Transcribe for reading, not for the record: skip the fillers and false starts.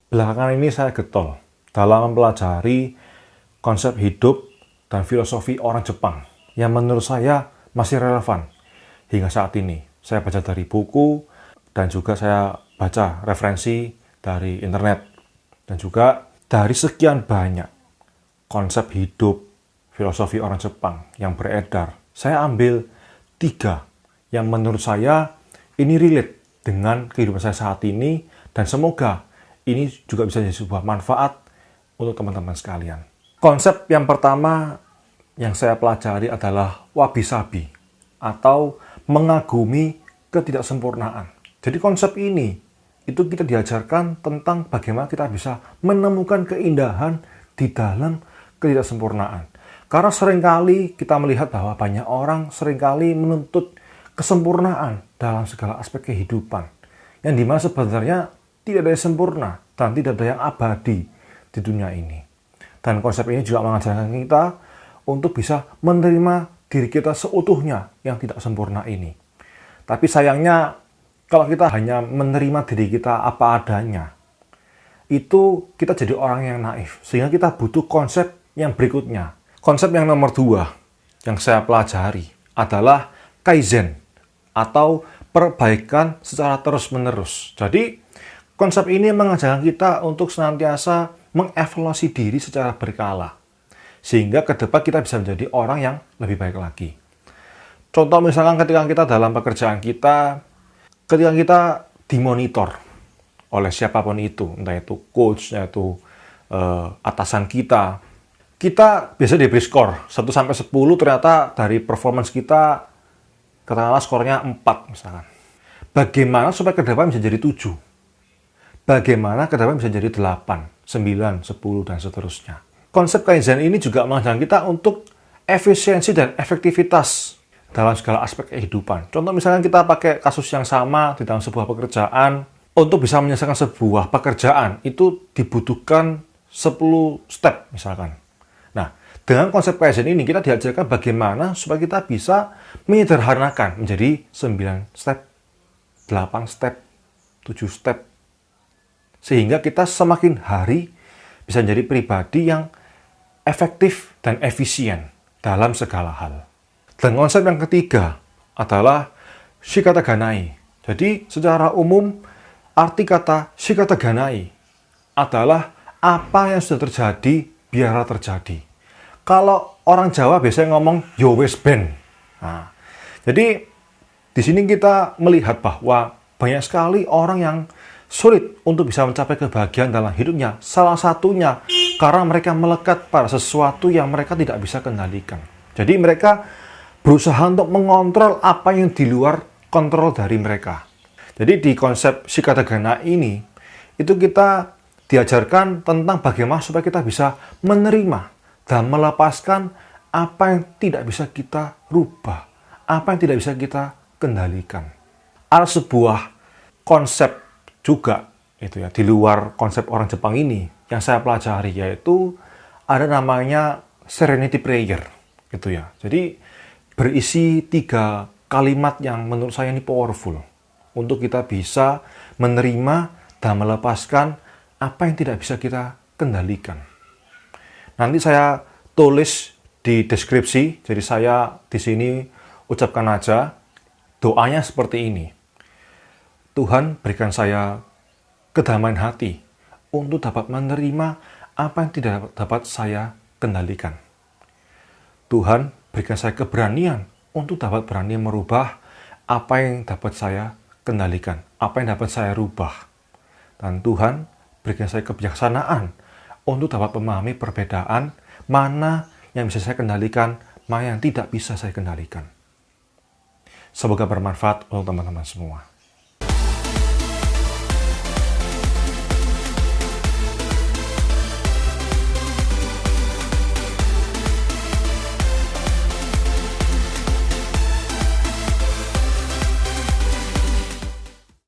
Belakangan ini saya getol dalam mempelajari konsep hidup dan filosofi orang Jepang yang menurut saya masih relevan hingga saat ini. Saya baca dari buku dan juga saya baca referensi dari internet. Dan juga dari sekian banyak konsep hidup filosofi orang Jepang yang beredar, saya ambil 3 yang menurut saya ini relate dengan kehidupan saya saat ini dan semoga ini juga bisa jadi sebuah manfaat untuk teman-teman sekalian. Konsep yang pertama yang saya pelajari adalah wabi-sabi atau mengagumi ketidaksempurnaan. Jadi konsep ini itu kita diajarkan tentang bagaimana kita bisa menemukan keindahan di dalam ketidaksempurnaan. Karena seringkali kita melihat bahwa banyak orang seringkali menuntut kesempurnaan dalam segala aspek kehidupan. Yang dimana sebenarnya tidak ada yang sempurna dan tidak ada yang abadi di dunia ini. Dan konsep ini juga mengajarkan kita untuk bisa menerima diri kita seutuhnya yang tidak sempurna ini. Tapi sayangnya kalau kita hanya menerima diri kita apa adanya, itu kita jadi orang yang naif. Sehingga kita butuh konsep yang berikutnya. Konsep yang nomor 2 yang saya pelajari adalah kaizen atau perbaikan secara terus-menerus. Jadi konsep ini mengajarkan kita untuk senantiasa mengevaluasi diri secara berkala. Sehingga ke depan kita bisa menjadi orang yang lebih baik lagi. Contoh misalkan ketika kita dalam pekerjaan kita, ketika kita dimonitor oleh siapapun itu, entah itu coach, entah itu atasan kita biasa diberi skor 1-10, ternyata dari performance kita, katakanlah skornya 4 misalkan. Bagaimana supaya ke depan bisa jadi 7? Bagaimana ke depan bisa jadi 8, 9, 10, dan seterusnya. Konsep kaizen ini juga mengajarkan kita untuk efisiensi dan efektivitas dalam segala aspek kehidupan. Contoh misalnya kita pakai kasus yang sama di dalam sebuah pekerjaan. Untuk bisa menyelesaikan sebuah pekerjaan, itu dibutuhkan 10 step misalkan. Nah, dengan konsep kaizen ini kita diajarkan bagaimana supaya kita bisa menyederhanakan menjadi 9 step, 8 step, 7 step. Sehingga kita semakin hari bisa menjadi pribadi yang efektif dan efisien dalam segala hal. Dan konsep yang ketiga adalah shikataganai. Jadi secara umum arti kata shikataganai adalah apa yang sudah terjadi biarlah terjadi. Kalau orang Jawa biasanya ngomong yo wes ben. Nah, jadi di sini kita melihat bahwa banyak sekali orang yang sulit untuk bisa mencapai kebahagiaan dalam hidupnya. Salah satunya karena mereka melekat pada sesuatu yang mereka tidak bisa kendalikan. Jadi mereka berusaha untuk mengontrol apa yang di luar kontrol dari mereka. Jadi di konsep shikatagana ini, itu kita diajarkan tentang bagaimana supaya kita bisa menerima dan melepaskan apa yang tidak bisa kita rubah, apa yang tidak bisa kita kendalikan. Ada sebuah konsep juga itu ya di luar konsep orang Jepang ini yang saya pelajari, yaitu ada namanya serenity prayer gitu ya. Jadi berisi 3 kalimat yang menurut saya ini powerful untuk kita bisa menerima dan melepaskan apa yang tidak bisa kita kendalikan. Nanti saya tulis di deskripsi, jadi saya di sini ucapkan aja doanya seperti ini. Tuhan berikan saya kedamaian hati untuk dapat menerima apa yang tidak dapat saya kendalikan. Tuhan berikan saya keberanian untuk dapat berani merubah apa yang dapat saya kendalikan, apa yang dapat saya rubah. Dan Tuhan berikan saya kebijaksanaan untuk dapat memahami perbedaan mana yang bisa saya kendalikan, mana yang tidak bisa saya kendalikan. Semoga bermanfaat untuk teman-teman semua.